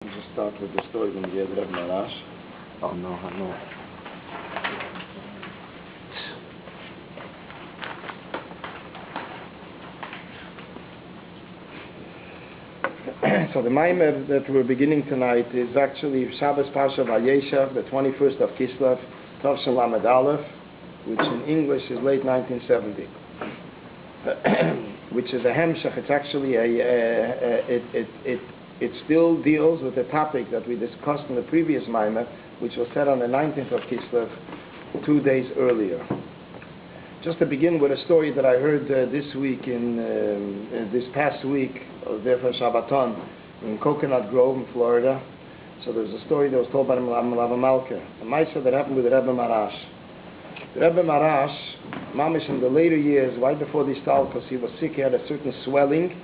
We'll just start with the story from the Rabbi Marash. Oh no, I know. So the Maimer that we're beginning tonight is actually Shabbos Parsha Vayeshev, the 21st of Kislev, Tavshin Lamed Aleph, which in English is late 1970. Which is a hemshech. It's actually it still deals with the topic that we discussed in the previous Maimer, which was said on the 19th of Kislev, 2 days earlier. Just to begin with a story that I heard this week this past week, there for Shabbaton, in Coconut Grove in Florida. So there's a story that was told by the Malka, a Maisa that happened with the Rebbe Marash. The Rebbe Marash, Mamish in the later years, right before the Stalkos, he was sick, he had a certain swelling,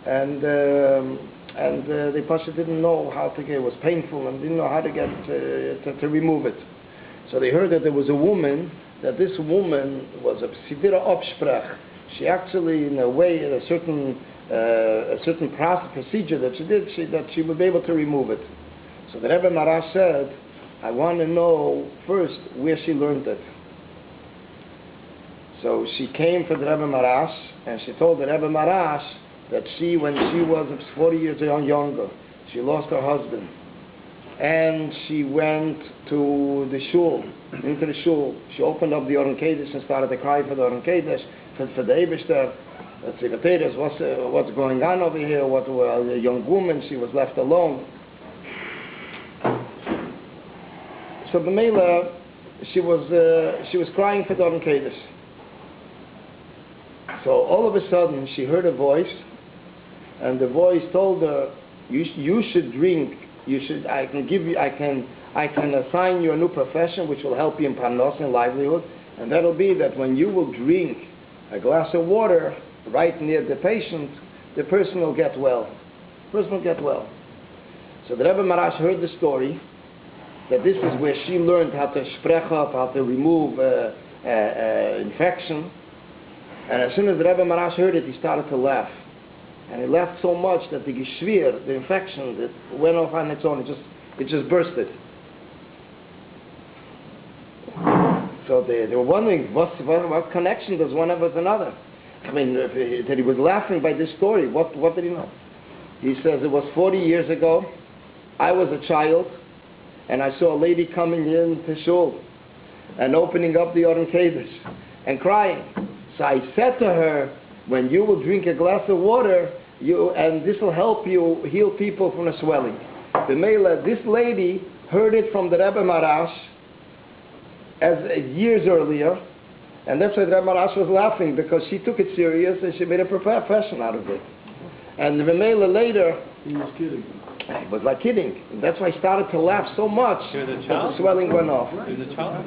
and the Pasha didn't know how to get it. Was painful and didn't know how to get to remove it. So they heard that there was a woman, that this woman was a Sidira Obsprach. She actually, in a way, a certain procedure that she did, that she would be able to remove it. So the Rebbe Marash said, I want to know first where she learned it. So she came for the Rebbe Marash, and she told the Rebbe Marash that when she was 40 years younger, she lost her husband. And she went to the shul, into the shul. She opened up the Oren Kodesh and started to cry for the Oren Kodesh, for the Eibishter. What's going on over here? A young woman, she was left alone. So B'meila, she was crying for the Oren Kodesh. So all of a sudden, she heard a voice, and the voice told her, "You should drink. I can assign you a new profession which will help you in parnos and livelihood, and that'll be that when you will drink a glass of water right near the patient, the person will get well. So the Rebbe Marash heard the story that this is where she learned how to sprech up, how to remove infection. And as soon as the Rebbe Marash heard it, he started to laugh. And he laughed so much that the geshvir, the infection, that went off on its own. It just bursted. So they were wondering, what connection does one have with another? I mean, that he was laughing by this story. What did he know? He says, it was 40 years ago. I was a child, and I saw a lady coming in to shul and opening up the Oren Kodesh and crying. So I said to her, when you will drink a glass of water, and this will help you heal people from the swelling. The Mela, this lady heard it from the Rebbe Marash years earlier, and that's why the Rebbe Marash was laughing, because she took it serious and she made a profession out of it. And the Mela later, He was kidding. It was like kidding. That's why he started to laugh so much that the swelling went off. He was a child?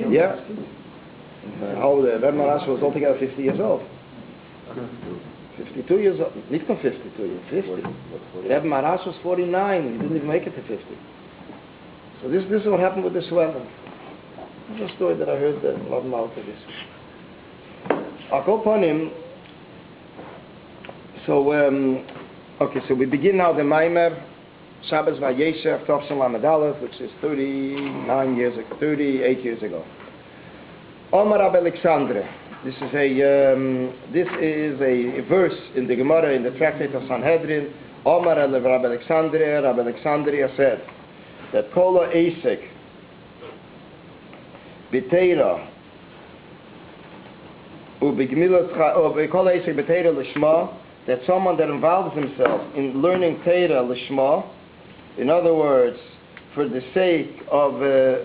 Yeah. The Rebbe Marash was altogether 50 years old. 52 years old. Not 52 years, 50. Rebbe Marash was 49. He didn't even make it to 50. So this is what happened with the swelling. This is a story that I heard a lot about this. I'll go upon him. So, so we begin now the Maimer, Shabbos Vayeshev, Tavshin Lamed Aleph, which is 38 years ago. Omar Rabbi Alexandre. This is a verse in the Gemara in the tractate of Sanhedrin. Omar Rabbi Alexandre. Rabbi Alexandria said that Kol Eisek B'Teira Kol Eisek B'Teira L'Shma, that someone that involves himself in learning Teira L'Shma, in other words, for the sake of the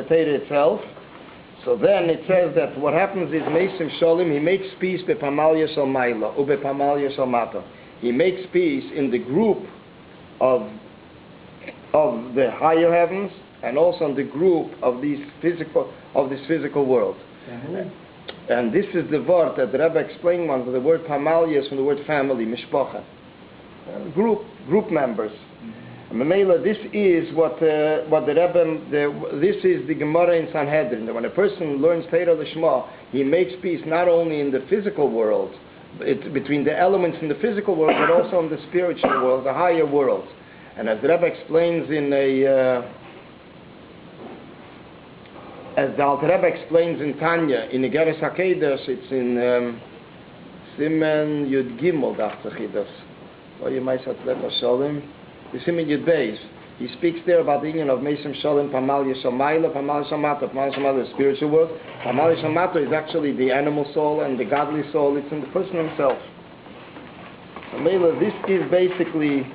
Teira itself. So then it says that what happens is Meisim Sholim, he makes peace bePamalya Shel Maila, ubePamalya Shel Mata. He makes peace in the group of the higher heavens, and also in the group of this physical world. And this is the word that the Rebbe explained once. The word Pamalya is from the word family, Mishpacha, group members. Mamela, this is what the Rebbe, this is the Gemara in Sanhedrin. That when a person learns Teira L'Shma, he makes peace not only in the physical world, between the elements in the physical world, but also in the spiritual world, the higher world. And as the Rebbe explains in as the Alter Rebbe explains in Tanya, in Igeres HaKedesh, it's in Simen Yud Gimel Daftachidas. Or you might say Lepa Shalom. The Simen Yud Beis. He speaks there about the union of Mesim Shalom, Pamal Yeshamayla, Pamal Yeshamato. Pamal Yeshamato is the spiritual world. Pamal Yeshamato is actually the animal soul and the godly soul. It's in the person himself. So Mela, this is basically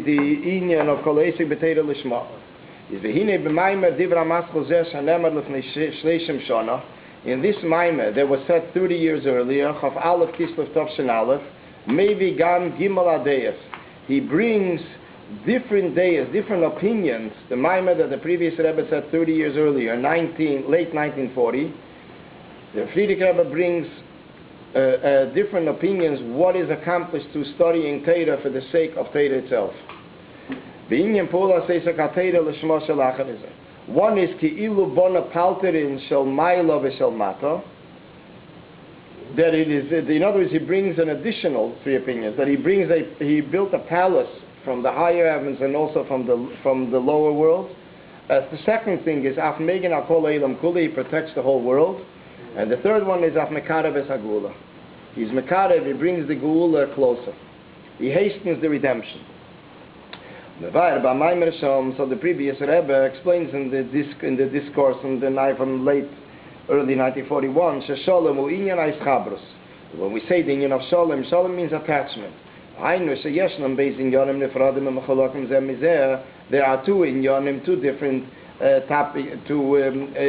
the union of Kol Esek B'Teira Lishma. Is v'hinei b'maimer divra maskol zeh shanemar lefnei shleishim shana. In this maimer that was said 30 years earlier, Chav Aleph Kislev Tov Aleph, maybe Gam Gimel Adeyas. He brings different days, different opinions. The maimer that the previous Rebbe said 30 years earlier, late 1940. The Friedrich Rebbe brings different opinions, what is accomplished through studying Torah for the sake of Torah itself. One is Ki'ilu Bona Palterin Shel Maila V'Shel Mata. That it is, in other words, he brings an additional three opinions. That he built a palace from the higher heavens and also from the lower world. The second thing is Af Megan Akol Eilam Kuli, he protects the whole world. And the third one is Af Mekarev Es HaGula. He's Mekarev, he brings the Geula closer. He hastens the redemption. So the previous Rebbe explains in the discourse from early 1941, when we say the union of Shalom, Shalom means attachment. There are two inyanim, two different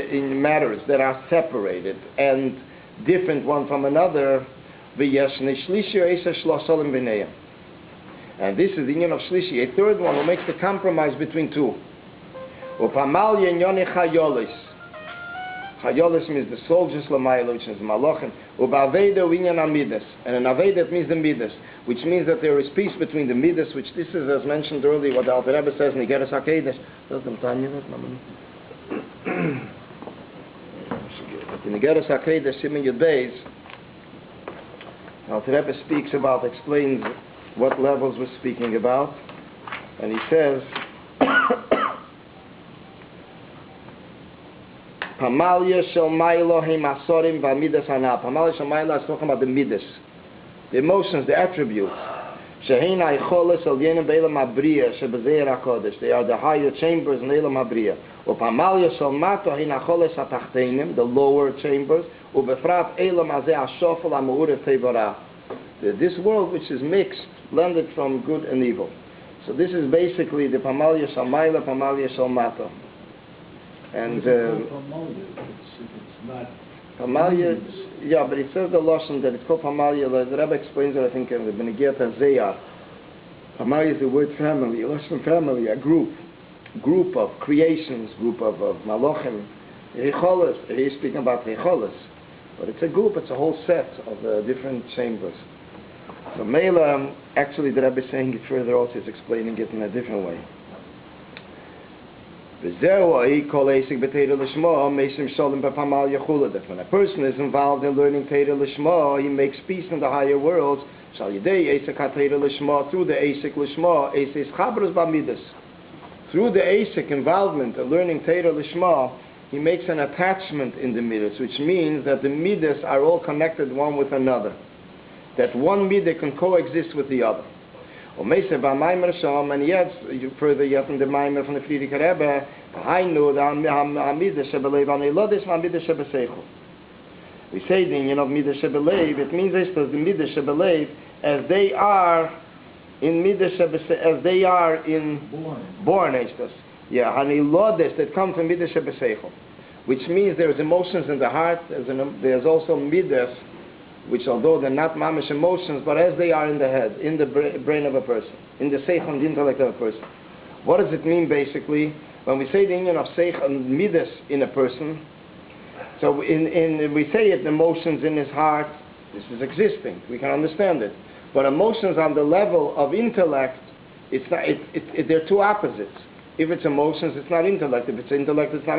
in matters that are separated and different one from another. And this is the union of Shlishi, a third one who makes the compromise between two. Chayolis means the soldiers, Lamayla, which is Malachim. Ubaveda winyan amidas. And an Aveda means the midas, which means that there is peace between the midas, which this is, as mentioned earlier, what the Alter Rebbe says in Igeres HaKedesh. In Igeres HaKedesh, Simen Yud Beis, Alter Rebbe explains what levels we're speaking about, and he says, Pamalia shel Mailo hem asorim v'amidas hanal. Pamalia shel Mailo is talking about the midas, the emotions, the attributes. Shehin ha'yicholes al yenim be'elam habriya shebezeir hakodesh. They are the higher chambers in elam habriya. Pamalia shel Mato hin ha'choles ha'tachtenim, the lower chambers. Ubefrat elam hazeh ha'shofel ha'meurev tevorah. This world which is mixed, blended from good and evil. So this is basically the Pamalia shel Maila, Pamalia shel Mato. And Pamalia, yeah, but it says the Lashon that it's called Pamalia. The Rebbe explains it, I think, in the Benegiyat HaZeyar. Pamalia is the word family, Lashon family, a group of creations, group of Malachim. Recholes, he's speaking about Recholes. But it's a group, it's a whole set of different chambers. So Mela, actually the Rebbe is saying it further also, is explaining it in a different way. When a person is involved in learning Teira Lishma, he makes peace in the higher worlds. Through the Asik Lishma, through the Asik involvement of learning Teira Lishma, he makes an attachment in the midas, which means that the midas are all connected one with another. That one midah can coexist with the other. And yet, further yet in the Maimer from the Friedrich Rebbe, we say the union of midah shebelev, it means this, that the midah shebelev, as they are in born, yeah, hanilodes that come from midah shebeseichel, which means there's emotions in the heart. There's also midas, which although they're not mamish emotions, but as they are in the head, in the brain of a person, in the seichel and the intellect of a person. What does it mean basically when we say the union of seichel and midas in a person? So we say it, emotions in his heart. This is existing. We can understand it. But emotions on the level of intellect, it's not. They're two opposites. If it's emotions, it's not intellect. If it's intellect, it's not